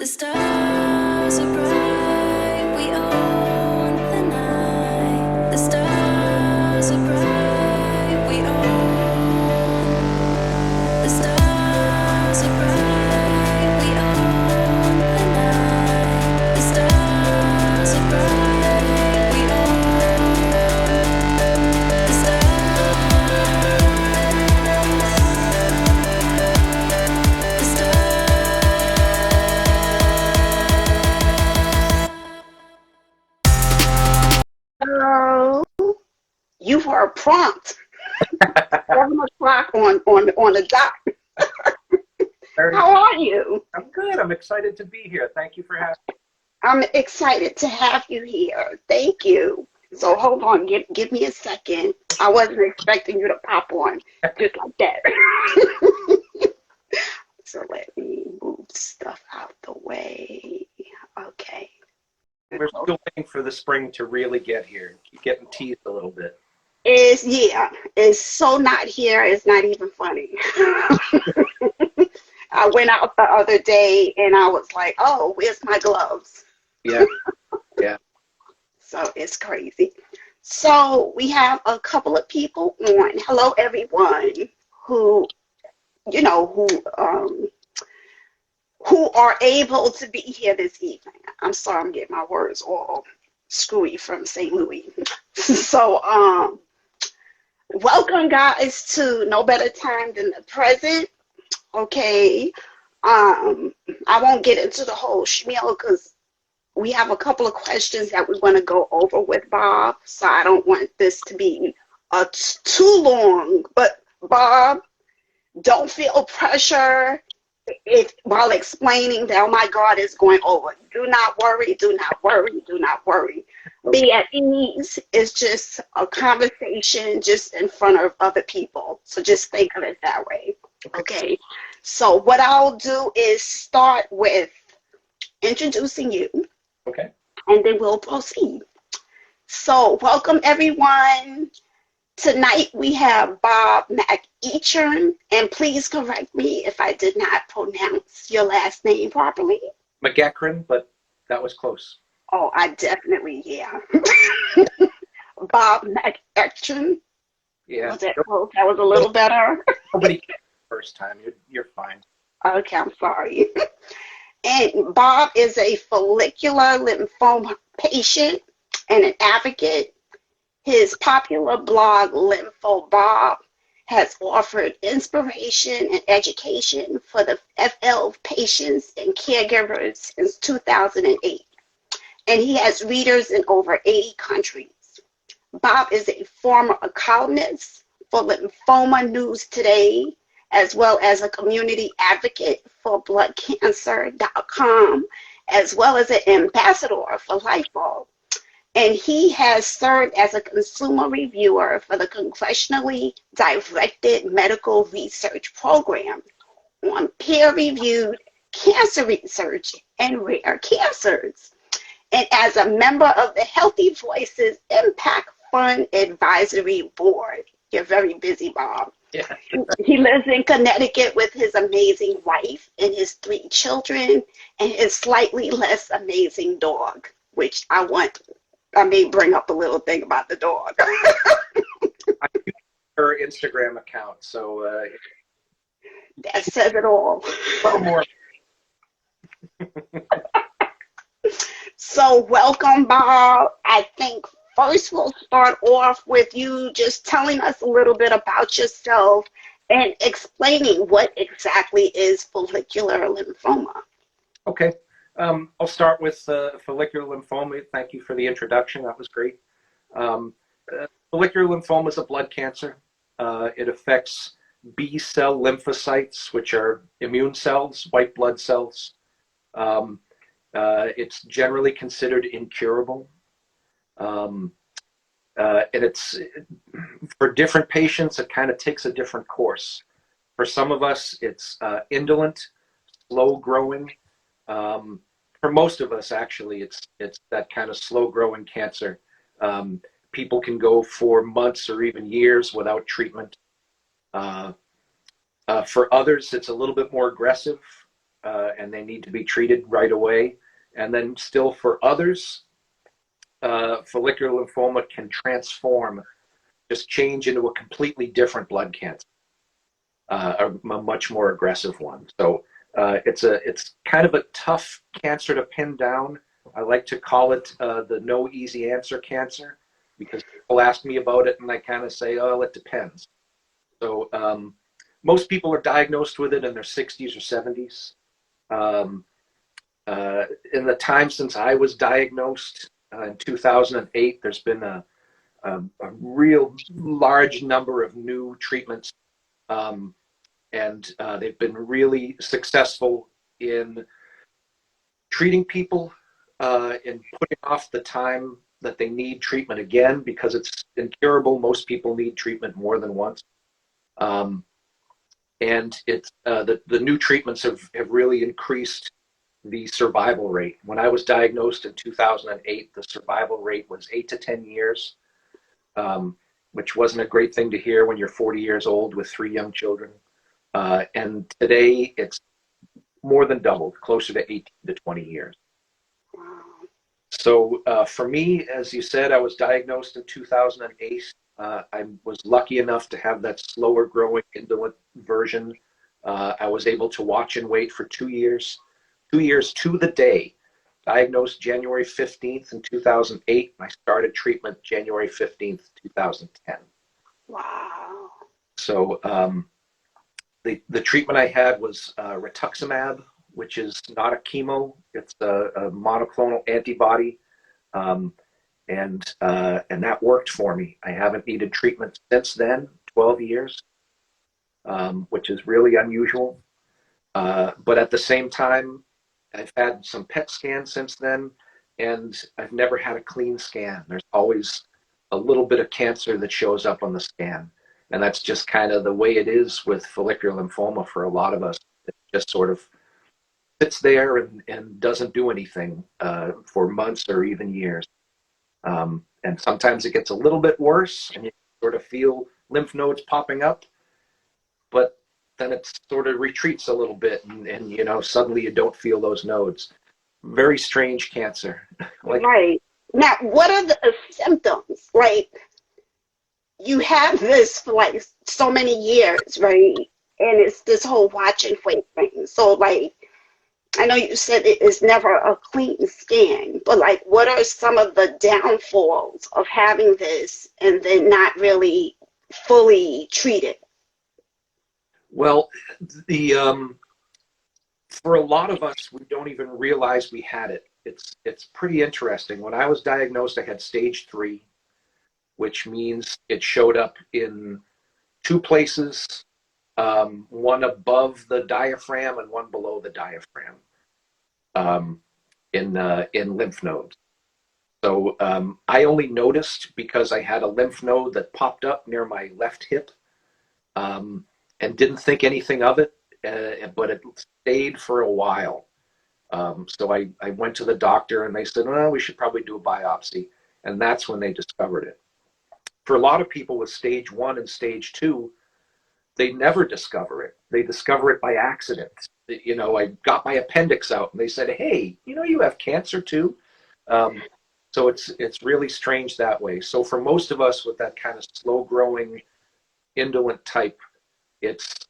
The stars are bright, we own the night. The stars are bright, we own. The stars are bright, we own the night. The stars are bright, we own. The Hello. You were prompt. 7 o'clock on the dot. How are you? I'm good. I'm excited to be here. Thank you for having me. I'm excited to have you here. Thank you. So hold on, give me a second. I wasn't expecting you to pop on just like that. So let me move stuff out the way. Okay. We're still waiting for the spring to really get here. Keep getting teased a little bit. It's so not here. It's not even funny. I went out the other day and I was like, oh, where's my gloves? Yeah. Yeah. So it's crazy. So we have a couple of people on. Hello, everyone who, you know, who are able to be here this evening. I'm sorry, I'm getting my words all screwy from St. Louis. So, welcome guys to No Better Time Than the Present. Okay. I won't get into the whole spiel because we have a couple of questions that we want to go over with Bob. So I don't want this to be too long. But Bob, don't feel pressure while explaining that, oh my God, it's going over. Do not worry, do not worry, do not worry. Be at ease. It's just a conversation just in front of other people. So just think of it that way. Okay. So what I'll do is start with introducing you. Okay. And then we'll proceed. So welcome everyone. Tonight we have Bob McEachern, and please correct me if I did not pronounce your last name properly. McEachern, but that was close. Oh, I definitely, yeah. Bob McEachern. Yeah. Was that close? That was a little better. Nobody came the first time. You're fine. Okay, I'm sorry. And Bob is a follicular lymphoma patient and an advocate. His popular blog, Lympho Bob, has offered inspiration and education for the FL patients and caregivers since 2008. And he has readers in over 80 countries. Bob is a former columnist for Lymphoma News Today, as well as a community advocate for bloodcancer.com, as well as an ambassador for Lifeball. And he has served as a consumer reviewer for the congressionally directed medical research program on peer-reviewed cancer research and rare cancers. And as a member of the Healthy Voices Impact Fund Advisory Board. You're very busy, Bob. Yeah. He lives in Connecticut with his amazing wife and his 3 children and his slightly less amazing dog, which I may bring up a little thing about the dog. I use her Instagram account, so That says it all. a little more. So welcome, Bob. I think first we'll start off with you just telling us a little bit about yourself and explaining what exactly is follicular lymphoma. Okay. I'll start with follicular lymphoma. Thank you for the introduction. That was great. Follicular lymphoma is a blood cancer. It affects B cell lymphocytes, which are immune cells, white blood cells. It's generally considered incurable. And it's for different patients, it kind of takes a different course. For some of us, it's indolent, slow growing. For most of us, actually, it's that kind of slow growing cancer. People can go for months or even years without treatment. For others, it's a little bit more aggressive. and they need to be treated right away. And then still for others, follicular lymphoma can transform, just change into a completely different blood cancer, a much more aggressive one. So it's kind of a tough cancer to pin down. I like to call it the no easy answer cancer, because people ask me about it and I kind of say, oh, it depends. So most people are diagnosed with it in their 60s or 70s. In the time since I was diagnosed in 2008, there's been a real large number of new treatments, and they've been really successful in treating people, in putting off the time that they need treatment again, because it's incurable. Most people need treatment more than once. And it's the new treatments have really increased the survival rate. When I was diagnosed in 2008, the survival rate was 8 to 10 years, which wasn't a great thing to hear when you're 40 years old with 3 young children. And today it's more than doubled, closer to 18 to 20 years. So for me, as you said, I was diagnosed in 2008. I was lucky enough to have that slower growing indolent version. I was able to watch and wait for 2 years. 2 years to the day. Diagnosed January 15th in 2008. And I started treatment January 15th, 2010. Wow. So the treatment I had was rituximab, which is not a chemo. It's a monoclonal antibody. And that worked for me. I haven't needed treatment since then, 12 years, which is really unusual. But at the same time, I've had some PET scans since then, and I've never had a clean scan. There's always a little bit of cancer that shows up on the scan. And that's just kind of the way it is with follicular lymphoma for a lot of us. It just sort of sits there and doesn't do anything for months or even years. And sometimes it gets a little bit worse, and you sort of feel lymph nodes popping up, but then it sort of retreats a little bit, and you know, suddenly you don't feel those nodes. Very strange cancer. Like, Right. Now, what are the symptoms? Like, you have this for like so many years, right? And it's this whole watch and wait thing. So, like, I know you said it is never a clean scan, but like, what are some of the downfalls of having this and then not really fully treated? well, the for a lot of us, we don't even realize we had it. It's pretty interesting. When I was diagnosed, I had stage 3, which means it showed up in 2 places, one above the diaphragm and one below the diaphragm, in lymph nodes. So I only noticed because I had a lymph node that popped up near my left hip, and didn't think anything of it, but it stayed for a while. So I went to the doctor and they said, oh, we should probably do a biopsy. And that's when they discovered it. For a lot of people with stage 1 and stage 2, they never discover it. They discover it by accident. You know, I got my appendix out and they said, hey, you know, you have cancer too. So it's really strange that way. So for most of us with that kind of slow growing indolent type, it's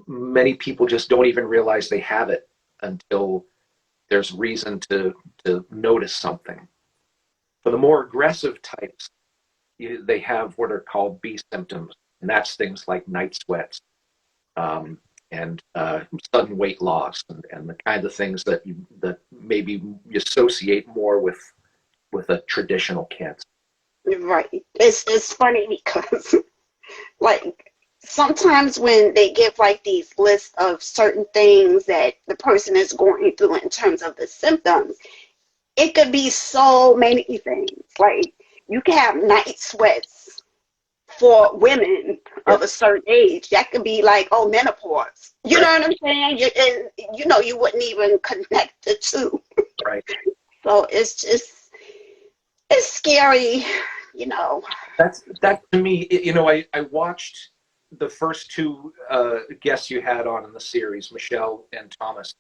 many people just don't even realize they have it until there's reason to notice something. For the more aggressive types, they have what are called B symptoms, and that's things like night sweats, and sudden weight loss, and the kind of things that maybe you associate more with a traditional cancer. Right. It's funny because like sometimes when they give like these lists of certain things that the person is going through in terms of the symptoms, it could be so many things. Like you can have night sweats for women of a certain age. That could be like, oh, menopause. You know what I'm saying? You know, you wouldn't even connect the two. Right. So it's scary, you know. That to me, you know, I watched the first two guests you had on in the series, Michelle and Thomas,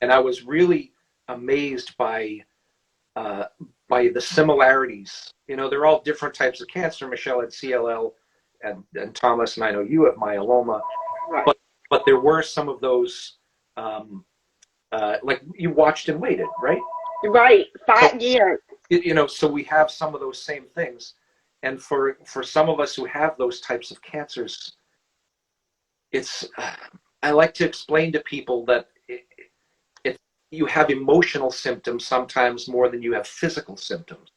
and I was really amazed uh, by the similarities. You know, they're all different types of cancer. Michelle had CLL, and Thomas, and I know you have myeloma, Right. but there were some of those, like you watched and waited, right? Right. So, 5 years. you know, so we have some of those same things. And for some of us who have those types of cancers, it's, I like to explain to people that you have emotional symptoms sometimes more than you have physical symptoms.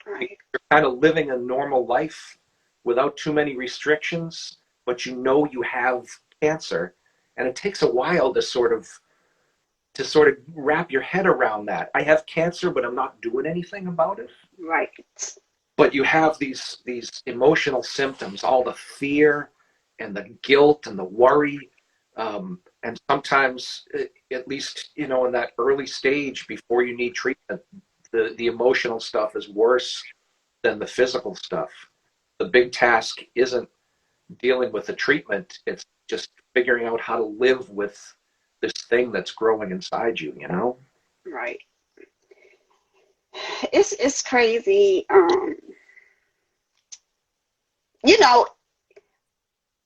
Right. You're kind of living a normal life without too many restrictions, but you know you have cancer, and it takes a while to sort of wrap your head around that. I have cancer, but I'm not doing anything about it. Right. But you have these emotional symptoms, all the fear and the guilt and the worry, and sometimes, at least you know, in that early stage before you need treatment, the emotional stuff is worse than the physical stuff. The big task isn't dealing with the treatment; it's just figuring out how to live with this thing that's growing inside you. You know? Right. It's crazy. You know,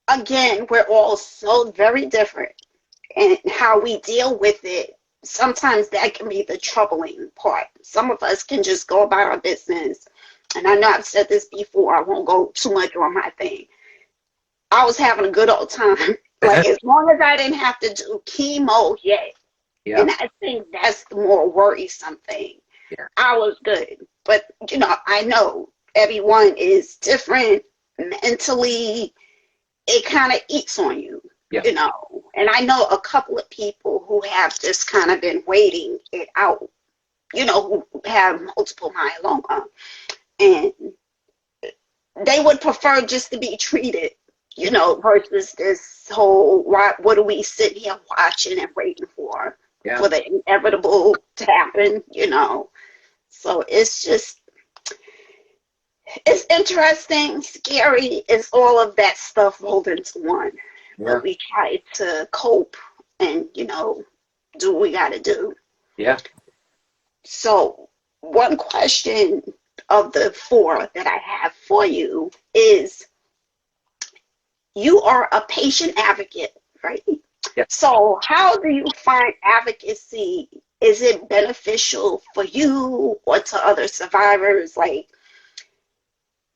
again, we're all so very different, and how we deal with it. Sometimes that can be the troubling part. Some of us can just go about our business. And I know I've said this before, I won't go too much on my thing. I was having a good old time. Like, as long as I didn't have to do chemo yet. Yeah, And I think that's the more worrisome thing. yeah, I was good. But, you know, I know everyone is different mentally. It kind of eats on you, yeah, you know. And I know a couple of people who have just kind of been waiting it out, you know, who have multiple myeloma. And they would prefer just to be treated, you know, versus this whole, what are we sitting here watching and waiting yeah. for the inevitable to happen, you know. So it's just, it's interesting, scary, it's all of that stuff rolled into one. Yeah. But we try to cope and, you know, do what we got to do. Yeah. So, one question of the four that I have for you is, you are a patient advocate, right? Yeah. So, how do you find advocacy? Is it beneficial for you or to other survivors? Like,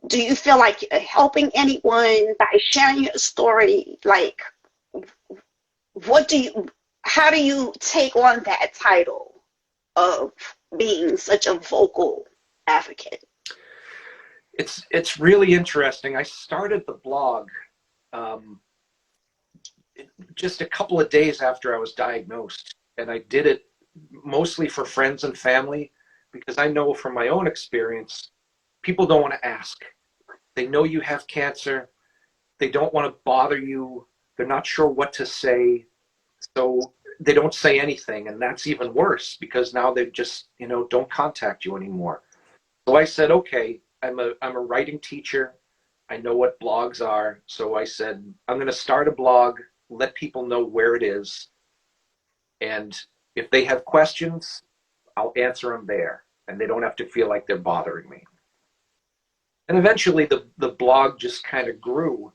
do you feel like you're helping anyone by sharing your story? Like, what do you, how do you take on that title of being such a vocal advocate? It's really interesting. I started the blog um, just a couple of days after I was diagnosed, and I did it mostly for friends and family because I know from my own experience, people don't want to ask. They know you have cancer. They don't want to bother you. They're not sure what to say, so they don't say anything, and that's even worse because now they just, you know, don't contact you anymore. So I said, okay, I'm a writing teacher. I know what blogs are. So I said, I'm going to start a blog, let people know where it is. And if they have questions, I'll answer them there. And they don't have to feel like they're bothering me. And eventually the blog just kind of grew.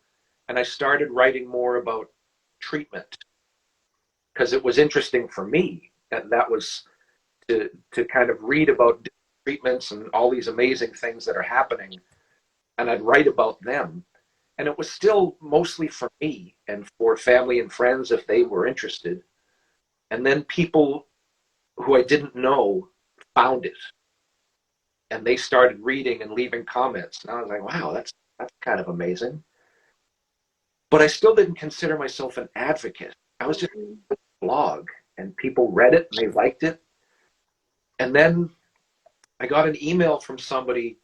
And I started writing more about treatment because it was interesting for me. And that was to kind of read about treatments and all these amazing things that are happening, and I'd write about them. And it was still mostly for me and for family and friends if they were interested. And then people who I didn't know found it, and they started reading and leaving comments. And I was like, wow, that's kind of amazing. But I still didn't consider myself an advocate. I was just a blog, and people read it and they liked it. And then I got an email from somebody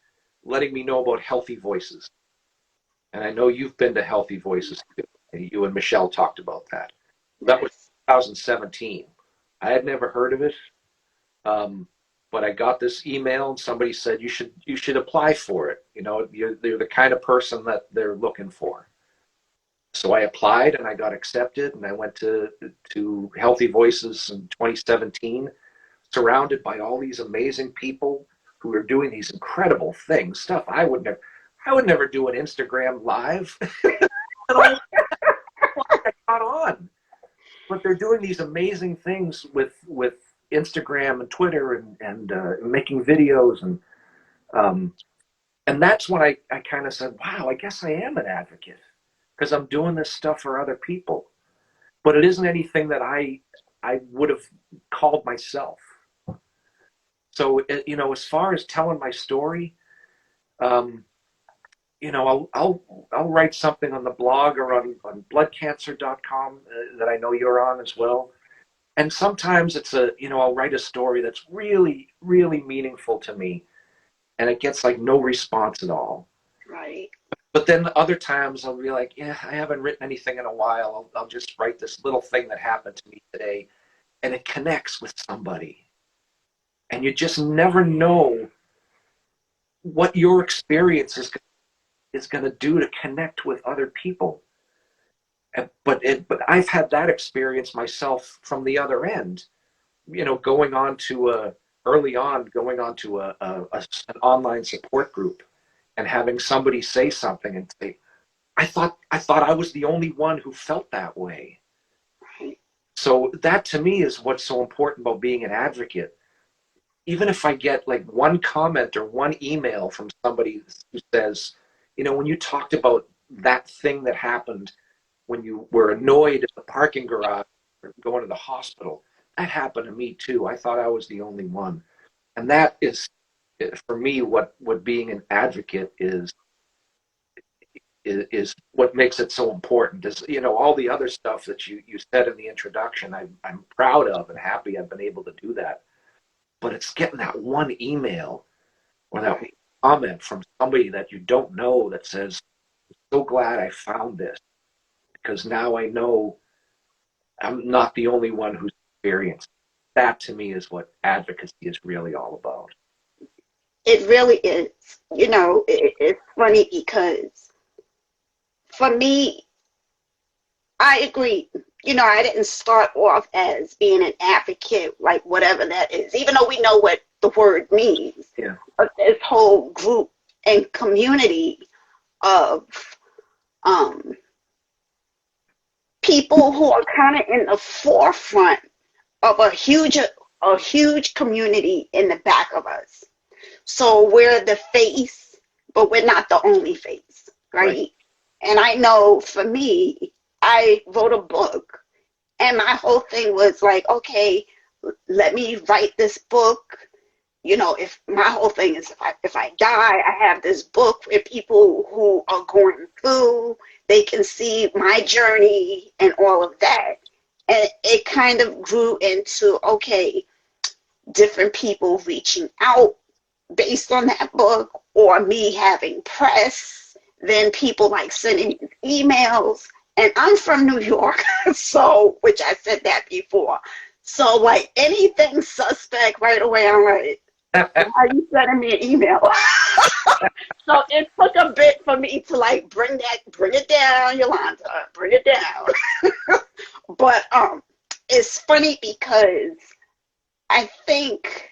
letting me know about Healthy Voices. And I know you've been to Healthy Voices too. You and Michelle talked about that. That was Yes. 2017. I had never heard of it, but I got this email and somebody said you should apply for it. You know, you're the kind of person that they're looking for. So I applied and I got accepted, and I went to Healthy Voices in 2017, surrounded by all these amazing people who are doing these incredible things. Stuff I would never do an Instagram live. I got on, but they're doing these amazing things with Instagram and Twitter and making videos um, and that's when I kind of said, wow, I guess I am an advocate because I'm doing this stuff for other people. But it isn't anything that I would have called myself. So as far as telling my story, um, I'll write something on the blog or on bloodcancer.com that I know you're on as well. And sometimes I'll write a story that's really, really meaningful to me, and it gets like no response at all. Right. But then other times I'll be like, yeah, I haven't written anything in a while. I'll just write this little thing that happened to me today, and it connects with somebody. And you just never know what your experience is going to do to connect with other people. But I've had that experience myself from the other end. Going on to an online support group and having somebody say something and say, I thought I was the only one who felt that way. Right. So that to me is what's so important about being an advocate. Even if I get like one comment or one email from somebody who says, when you talked about that thing that happened when you were annoyed at the parking garage or going to the hospital, that happened to me too. I thought I was the only one. And that is, for me, what being an advocate is what makes it so important. Is all the other stuff that you said in the introduction, I'm proud of and happy I've been able to do that. But it's getting that one email or that Right. comment from somebody that you don't know that says, I'm so glad I found this, because now I know I'm not the only one who's experienced. That to me is what advocacy is really all about. It really is. It's funny because for me, I agree. I didn't start off as being an advocate, like whatever that is, even though we know what the word means. Yeah. But this whole group and community of um, people who are kind of in the forefront of a huge community in the back of us. So we're the face, but we're not the only face, Right. right? And I know for me, I wrote a book, and my whole thing was like, okay, let me write this book. If my whole thing is if I die, I have this book where people who are going through, they can see my journey and all of that. And it kind of grew into, okay, different people reaching out based on that book, or me having press, then people like sending emails. And I'm from New York, so, which I said that before. So like anything suspect right away, I'm like, why are you sending me an email? So it took a bit for me to like bring it down, Yolanda, bring it down. But it's funny because I think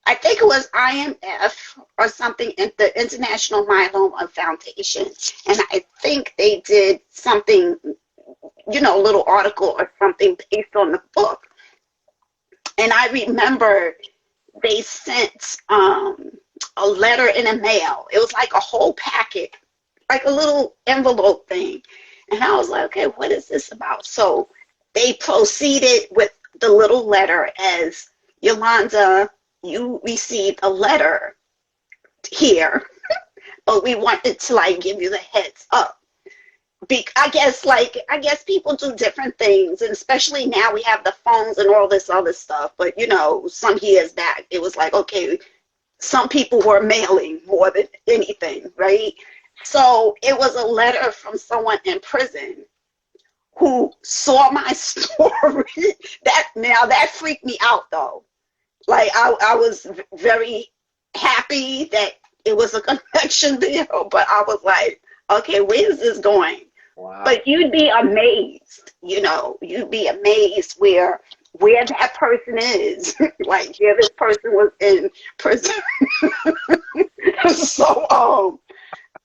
it was IMF or something at the International Myeloma Foundation, and I think they did something, little article or something based on the book. And I remember they sent a letter in the mail. It was like a whole packet, like a little envelope thing. And I was like, okay, what is this about? So they proceeded with the little letter as, Yolanda, you received a letter here, but we wanted to like give you the heads up. I guess people do different things, and especially now we have the phones and all this other stuff. But some years back, it was like, okay, some people were mailing more than anything, right? So it was a letter from someone in prison who saw my story. That freaked me out though. Like I was very happy that it was a connection there, but I was like, okay, where is this going? Wow. But you'd be amazed, you'd be amazed where that person is. Like, yeah, this person was in prison. So,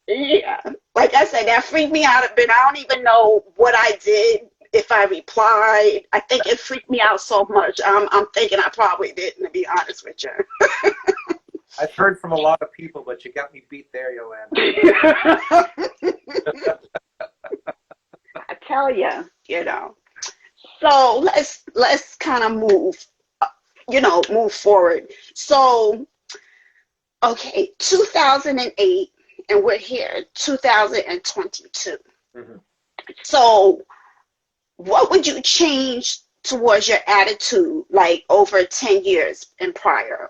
yeah, like I said, that freaked me out a bit. I don't even know what I did, if I replied. I think it freaked me out so much. I'm thinking I probably didn't, to be honest with you. I've heard from a lot of people, but you got me beat there, Yolanda. I tell you, So let's kind of move forward. So, okay, 2008, and we're here, 2022. Mm-hmm. So, what would you change towards your attitude, like over 10 years and prior,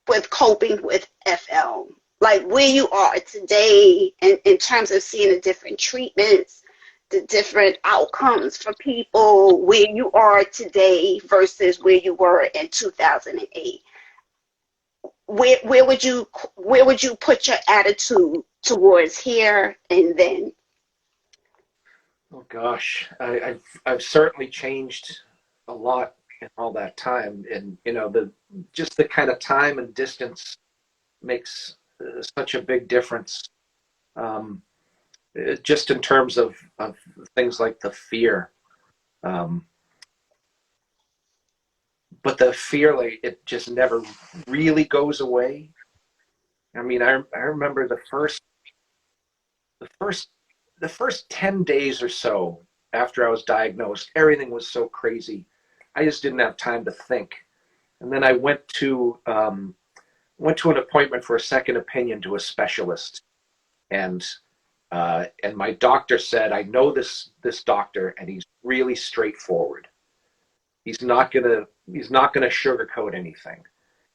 with coping with FL? Like where you are today, and in terms of seeing the different treatments, the different outcomes for people, where you are today versus where you were in 2008. Where would you put your attitude towards here and then? Oh gosh, I've certainly changed a lot in all that time, and the kind of time and distance makes such a big difference. Um, just in terms of things like the fear, um, but the fear, like, it just never really goes away. I mean, I remember the first the first 10 days or so after I was diagnosed, everything was so crazy. I just didn't have time to think. And then I went to an appointment for a second opinion to a specialist, and my doctor said, "I know this doctor, and he's really straightforward. He's not gonna sugarcoat anything."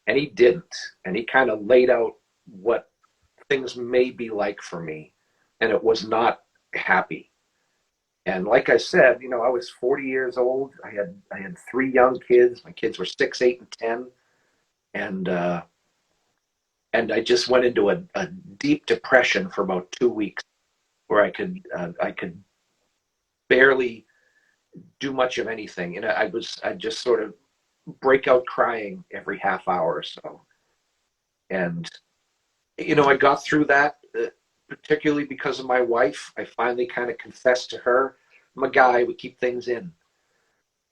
And he didn't. And he kind of laid out what things may be like for me, and it was not happy. And like I said, I was 40 years old. I had three young kids. My kids were 6, 8, and 10, and I just went into a deep depression for about 2 weeks, where I could barely do much of anything. And I just sort of break out crying every half hour or so. And I got through that, particularly because of my wife. I finally kind of confessed to her, I'm a guy, we keep things in.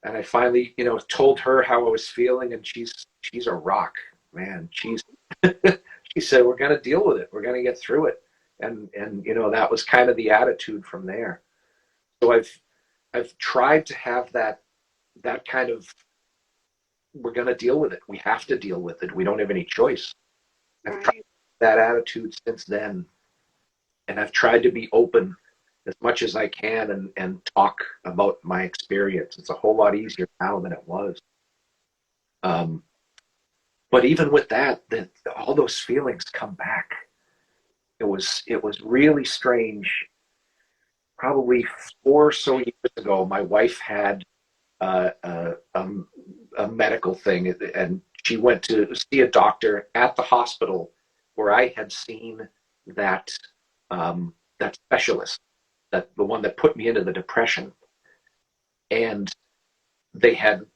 And I finally, told her how I was feeling, and she's a rock, man. She said, we're going to deal with it. We're going to get through it. And that was kind of the attitude from there. So I've tried to have that kind of, we're going to deal with it. We have to deal with it. We don't have any choice. I've tried Right. that attitude since then, and I've tried to be open as much as I can, and talk about my experience. It's a whole lot easier now than it was. Um, but even with that, all those feelings come back. It was really strange. Probably 4 or so years ago, my wife had a medical thing, and she went to see a doctor at the hospital where I had seen that that specialist, that the one that put me into the depression. And they had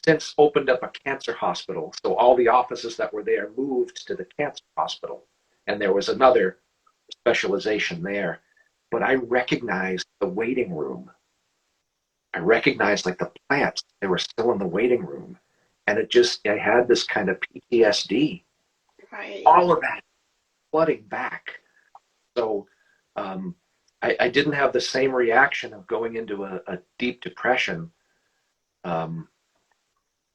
since opened up a cancer hospital, so all the offices that were there moved to the cancer hospital, and there was another specialization there. But I recognized the waiting room. I recognized, like, the plants, they were still in the waiting room. And I had this kind of PTSD, Right. all of that flooding back. So um, I didn't have the same reaction of going into a deep depression. Um,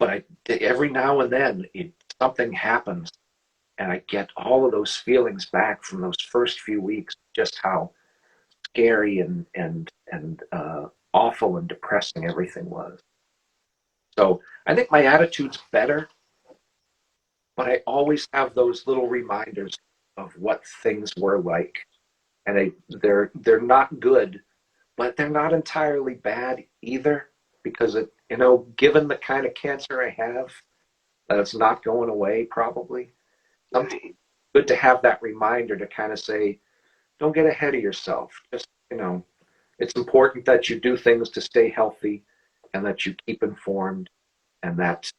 but every now and then something happens, and I get all of those feelings back from those first few weeks, just how scary and awful and depressing everything was. So I think my attitude's better, but I always have those little reminders of what things were like, and they're not good, but they're not entirely bad either, because given the kind of cancer I have, that it's not going away probably. Sometimes Right. it's good to have that reminder to kind of say, don't get ahead of yourself. Just it's important that you do things to stay healthy, and that you keep informed, and that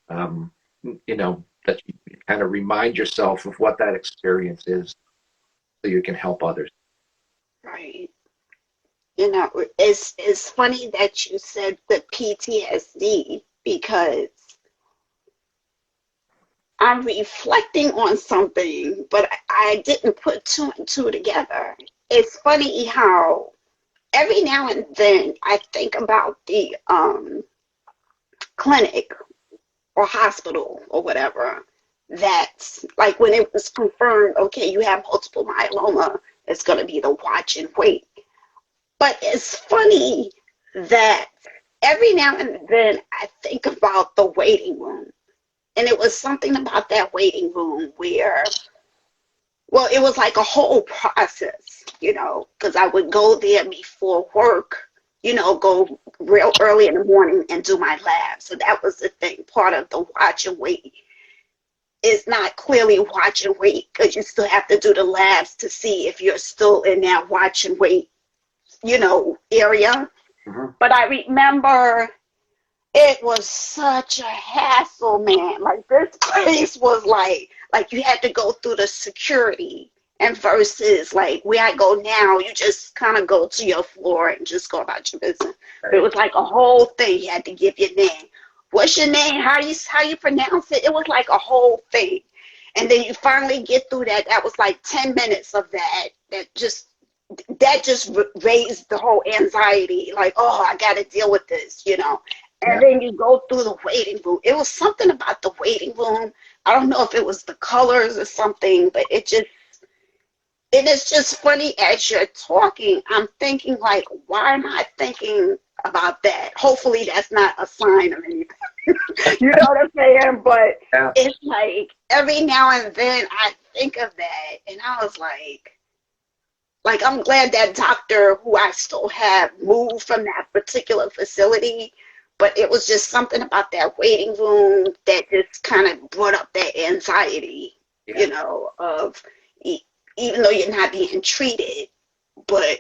that you kind of remind yourself of what that experience is, so you can help others. Right. You know, it's funny that you said the PTSD because I'm reflecting on something, but I didn't put two and two together. It's funny how every now and then I think about the clinic or hospital or whatever, that's like when it was confirmed, okay, you have multiple myeloma, it's going to be the watch and wait. But it's funny that every now and then I think about the waiting room. And it was something about that waiting room where, well, it was like a whole process, because I would go there before work, go real early in the morning and do my lab. So that was the thing. Part of the watch and wait is not clearly watch and wait, because you still have to do the labs to see if you're still in that watch and wait, area. Mm-hmm. But I remember it was such a hassle, man. Like this place was like you had to go through the security, and versus like where I go now, you just kind of go to your floor and just go about your business. Right. It was like a whole thing. You had to give your name. What's your name? How you pronounce it? It was like a whole thing. And then you finally get through that. That was like 10 minutes of that. That just raised the whole anxiety. Like, oh, I got to deal with this. And Yeah. then you go through the waiting room. It was something about the waiting room. I don't know if it was the colors or something, but it is just funny as you're talking. I'm thinking like, why am I thinking about that? Hopefully that's not a sign of anything. You know what I'm saying? But Yeah. it's like every now and then I think of that, and I was like, I'm glad that doctor who I still have moved from that particular facility, but it was just something about that waiting room that just kind of brought up that anxiety, Yeah. of even though you're not being treated, but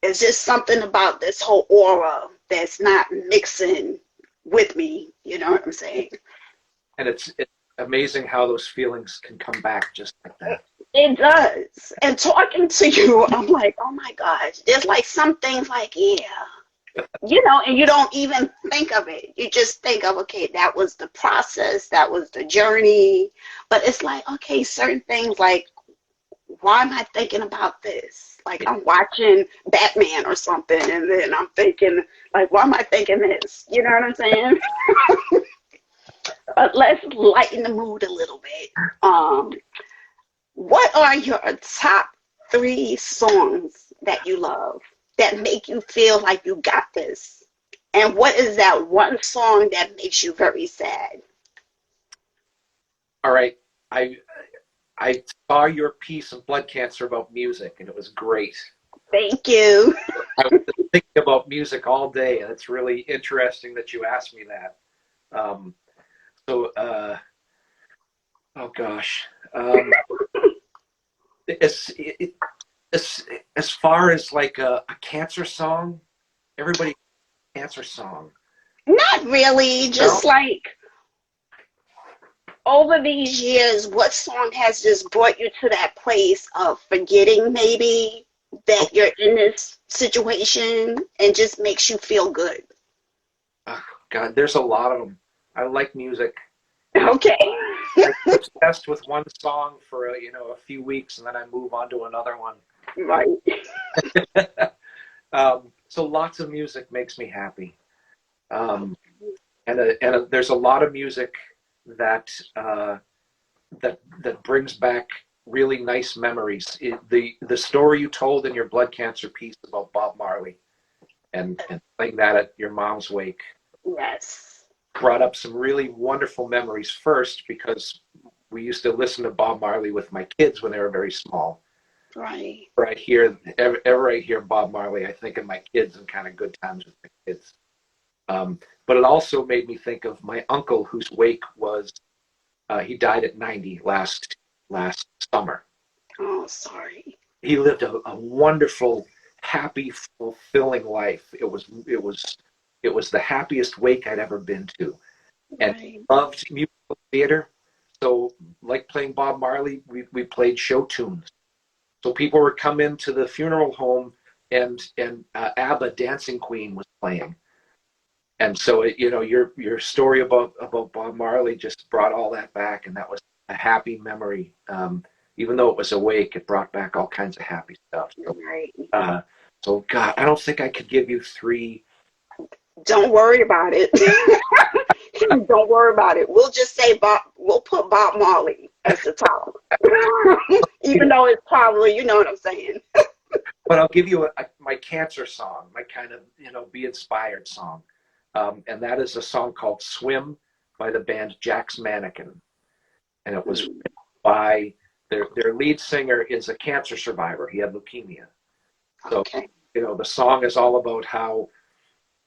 it's just something about this whole aura that's not mixing with me. You know what I'm saying? And it's amazing how those feelings can come back just like that. It does. And talking to you, I'm like, oh my gosh, there's like some things like, yeah. And you don't even think of it. You just think of, okay, that was the process, that was the journey. But it's like, okay, certain things like, why am I thinking about this? Like I'm watching Batman or something, and then I'm thinking, like, why am I thinking this? You know what I'm saying? But let's lighten the mood a little bit. What are your top 3 songs that you love that make you feel like you got this? And what is that one song that makes you very sad? All right. I saw your piece of blood cancer about music, and it was great. Thank you. I was thinking about music all day, and it's really interesting that you asked me that. Oh gosh. As, as far as like a cancer song, everybody cancer song. Not really, just No? like over these years, what song has just brought you to that place of forgetting maybe that you're in this situation and just makes you feel good? Oh, God, there's a lot of them. I like music. Okay. I'm obsessed with one song for a few weeks, and then I move on to another one. Right. So lots of music makes me happy, and there's a lot of music that that brings back really nice memories. The story you told in your blood cancer piece about Bob Marley and playing that at your mom's wake Yes. brought up some really wonderful memories. First, because we used to listen to Bob Marley with my kids when they were very small. Right. Ever I hear Bob Marley, I think of my kids and kind of good times with my kids. But it also made me think of my uncle, whose wake was he died at 90 last summer. Oh, sorry. He lived a wonderful, happy, fulfilling life. It was the happiest wake I'd ever been to, and Right. loved musical theater. So, like playing Bob Marley, we played show tunes. So people would come into the funeral home, and ABBA Dancing Queen was playing. And so, your story about Bob Marley just brought all that back, and that was a happy memory. Even though it was awake, it brought back all kinds of happy stuff. So, Right. God, I don't think I could give you three. Don't worry about it. Don't worry about it. We'll just say Bob. We'll put Bob Marley as the top, even though it's probably, you know what I'm saying. But I'll give you my cancer song, my kind of, be inspired song. And that is a song called Swim by the band Jack's Mannequin. And it was written by their lead singer is a cancer survivor. He had leukemia. So, Okay. the song is all about how,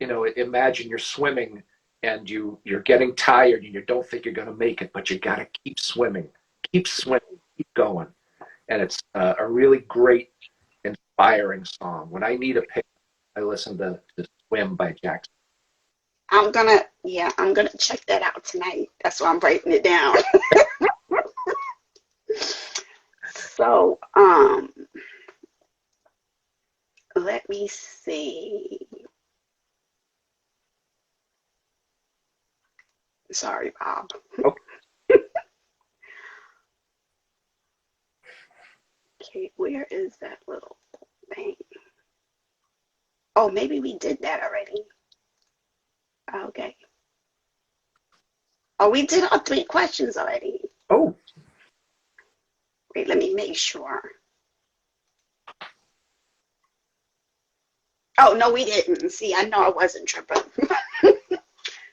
imagine you're swimming and you're getting tired and you don't think you're going to make it, but you got to keep swimming, keep going. And it's a really great, inspiring song. When I need a pick, I listen to Swim by Jackson. I'm gonna check that out tonight. That's why I'm writing it down. So, let me see. Sorry, Bob. Okay. Okay, where is that little thing? Oh, maybe we did that already. Okay. Oh, we did our 3 questions already. Oh, Wait, let me make sure. Oh, no, we didn't. See, I know I wasn't tripping.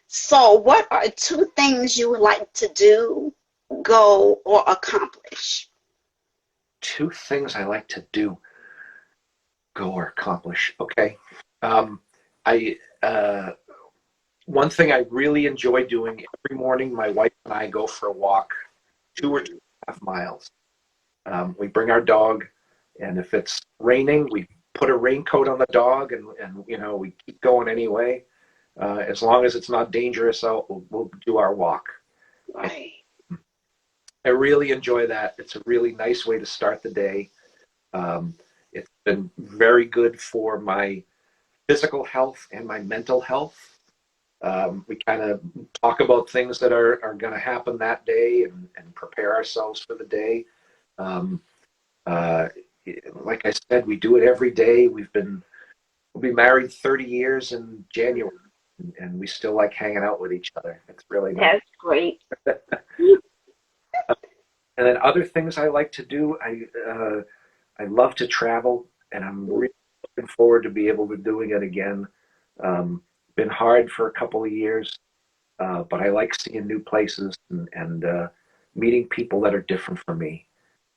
So, what are 2 things you would like to do, go, or accomplish? 2 things I like to do, go, or accomplish. Okay. I One thing I really enjoy doing every morning, my wife and I go for a walk, 2.5 miles. We bring our dog, and if it's raining, we put a raincoat on the dog, and we keep going anyway. As long as it's not dangerous out, we'll do our walk. Right. I really enjoy that. It's a really nice way to start the day. It's been very good for my physical health and my mental health. We kind of talk about things that are going to happen that day, and prepare ourselves for the day. Um, uh, like I said, we do it every day. We'll be married 30 years in January, and we still like hanging out with each other. It's really nice. That's great. And then other things I like to do, I love to travel, and I'm really looking forward to be able to doing it again. Been hard for a couple of years, but I like seeing new places, and meeting people that are different from me,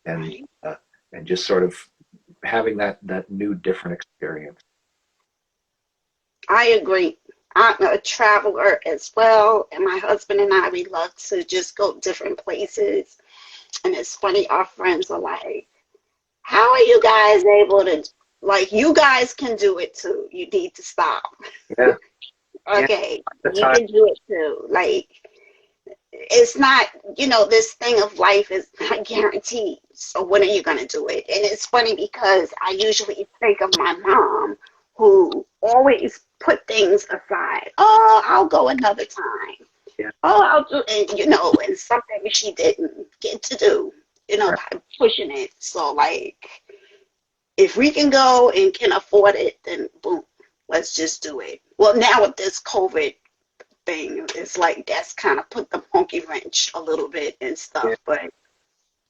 and Right. and just sort of having that new different experience. I agree. I'm a traveler as well, and my husband and I, we love to just go different places. And it's funny, our friends are like, how are you guys able to, like, you guys can do it too. You need to stop. Yeah, yeah, Okay, the you time. can do it too. Like, it's not, this thing of life is not guaranteed. So when are you going to do it? And it's funny because I usually think of my mom who always put things aside. Oh, I'll go another time. Yeah, Oh, I'll do, and something she didn't get to do, right. by pushing it. So, like, if we can go and can afford it, then boom, let's just do it. Well, now with this COVID thing, it's like that's kind of put the monkey wrench a little bit and Yeah. stuff, but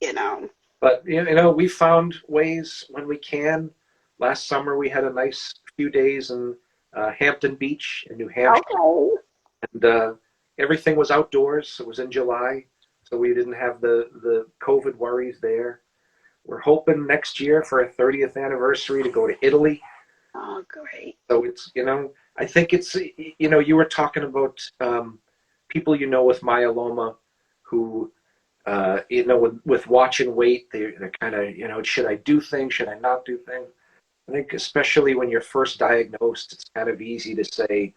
you know. But we found ways when we can. Last summer we had a nice few days in Hampton Beach in New Hampshire, Okay. and everything was outdoors. It was in July, so we didn't have the COVID worries there. We're hoping next year for a 30th anniversary to go to Italy. Oh, great. So it's, I think it's, you were talking about people with myeloma who, with watch and wait, they're kind of, should I do things? Should I not do things? I think especially when you're first diagnosed, it's kind of easy to say,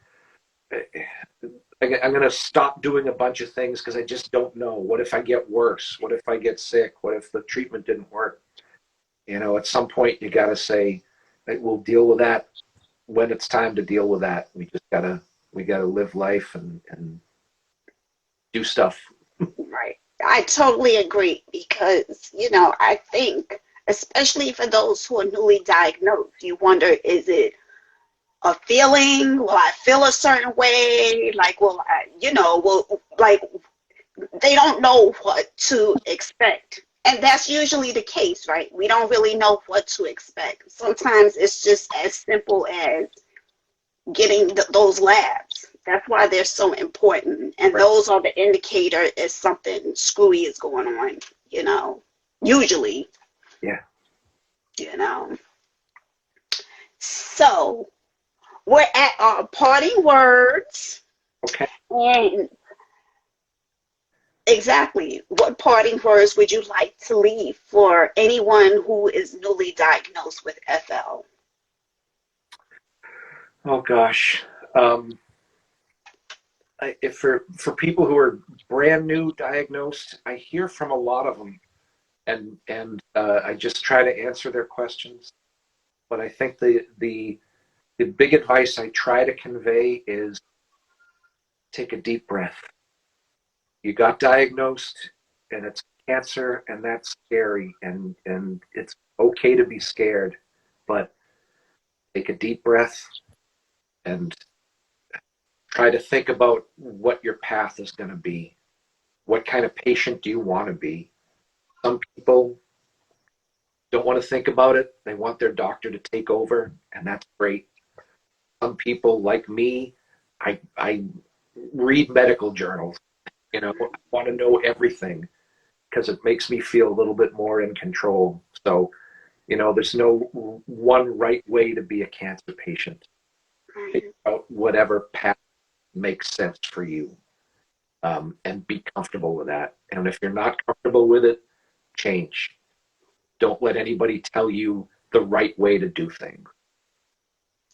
I'm going to stop doing a bunch of things because I just don't know. What if I get worse? What if I get sick? What if the treatment didn't work? You know, at some point you got to say, we'll deal with that when it's time to deal with that. We gotta live life and do stuff. Right. I totally agree because, I think, especially for those who are newly diagnosed, you wonder, is it a feeling? Will I feel a certain way? Like, like, they don't know what to expect. And that's usually the case, right? We don't really know what to expect. Sometimes it's just as simple as getting those labs. That's why they're so important. And Right. those are the indicator if something screwy is going on, usually, Yeah. you know. So we're at our parting words. Okay. And exactly, what parting words would you like to leave for anyone who is newly diagnosed with FL? Oh gosh. Um, if for people who are brand new diagnosed, I hear from a lot of them, and I just try to answer their questions. But I think the big advice I try to convey is take a deep breath. You got diagnosed, and it's cancer, and that's scary, and it's okay to be scared, but take a deep breath and try to think about what your path is going to be. What kind of patient do you want to be? Some people don't want to think about it. They want their doctor to take over, and that's great. Some people, like me, I read medical journals. I want to know everything because it makes me feel a little bit more in control. So, there's no one right way to be a cancer patient. Figure out whatever path makes sense for you, and be comfortable with that. And if you're not comfortable with it, change. Don't let anybody tell you the right way to do things.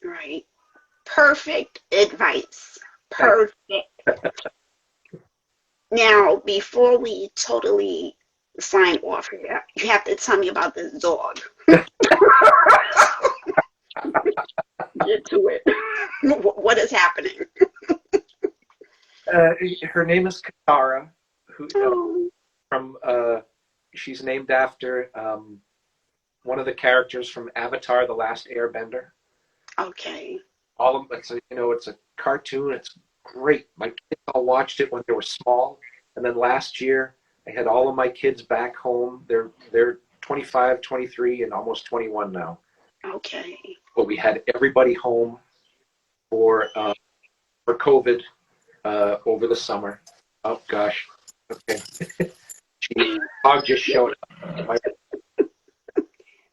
Right. Perfect advice. Thank Perfect. Now, before we totally sign off here, you have to tell me about this dog. Get to it. What is happening? Her name is Katara, who Oh, from she's named after one of the characters from Avatar: The Last Airbender. okay. All of it's a cartoon. It's great. My kids all watched it when they were small, and then last year I had all of my kids back home. They're 25, 23, and almost 21 now. Okay. But we had everybody home for COVID over the summer. Oh gosh. Okay. Dog just showed up.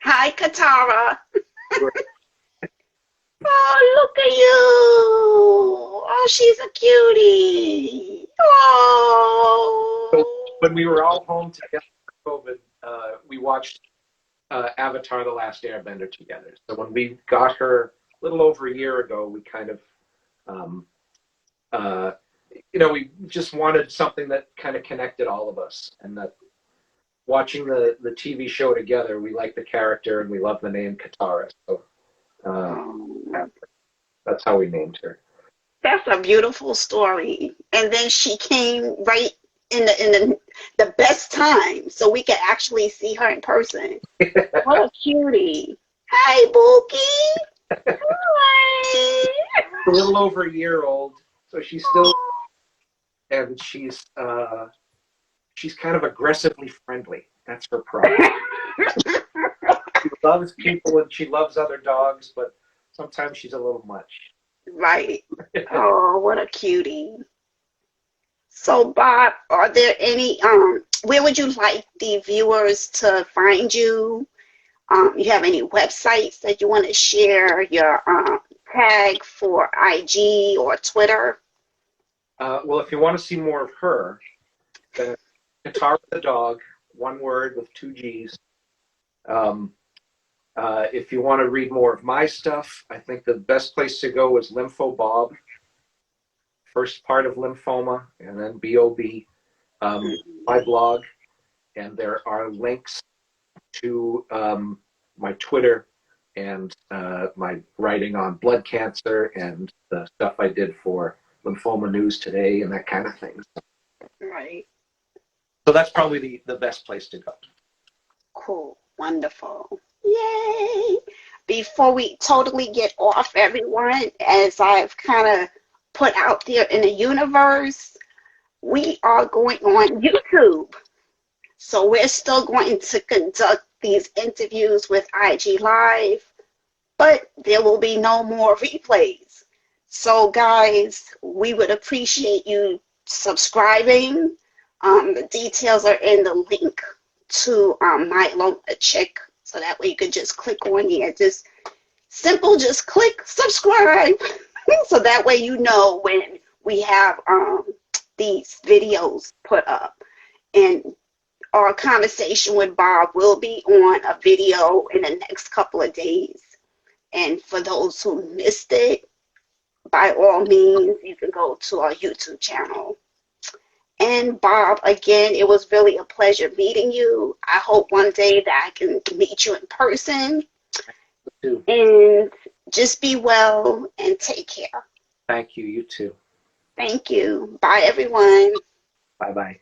Hi, Katara. We're- Oh, look at you. Oh, she's a cutie. so Oh. when we were all home together for COVID, we watched Avatar: The Last Airbender together. So when we got her a little over a year ago, we kind of, um, uh, we just wanted something that kind of connected all of us, and that watching the TV show together, we like the character and we love the name Katara. So uh, Oh. that's how we named her. That's a beautiful story. And then she came right in the best time so we could actually see her in person. What a cutie. Hi, Bookie. Hi. A little over a year old, so she's still, and she's kind of aggressively friendly. That's her problem. She loves people and she loves other dogs, but sometimes she's a little much. Right. Oh, what a cutie. So, Bob, are there any, where would you like the viewers to find you? You have any websites that you want to share your tag for IG or Twitter? Well, if you want to see more of her, then Katara the dog, one word with two G's, um, If you want to read more of my stuff, I think the best place to go is Lympho Bob, first part of lymphoma, and then BOB, my blog. And there are links to my Twitter and my writing on blood cancer and the stuff I did for Lymphoma News Today and that kind of thing. Right. So that's probably the best place to go. Cool. Wonderful. Yay. Before we totally get off, everyone, as I've kind of put out there in the universe, we are going on YouTube. So we're still going to conduct these interviews with IG Live, but there will be no more replays. So guys, we would appreciate you subscribing. The details are in the link to my Loma Chick, so that way you could just click on here. Just simple, just click subscribe. So that way you know when we have these videos put up. And our conversation with Bob will be on a video in the next couple of days. And for those who missed it, by all means, you can go to our YouTube channel. And Bob, again, it was really a pleasure meeting you. I hope one day that I can meet you in person. You too. And just be well and take care. Thank you. You too. Thank you. Bye, everyone. Bye-bye.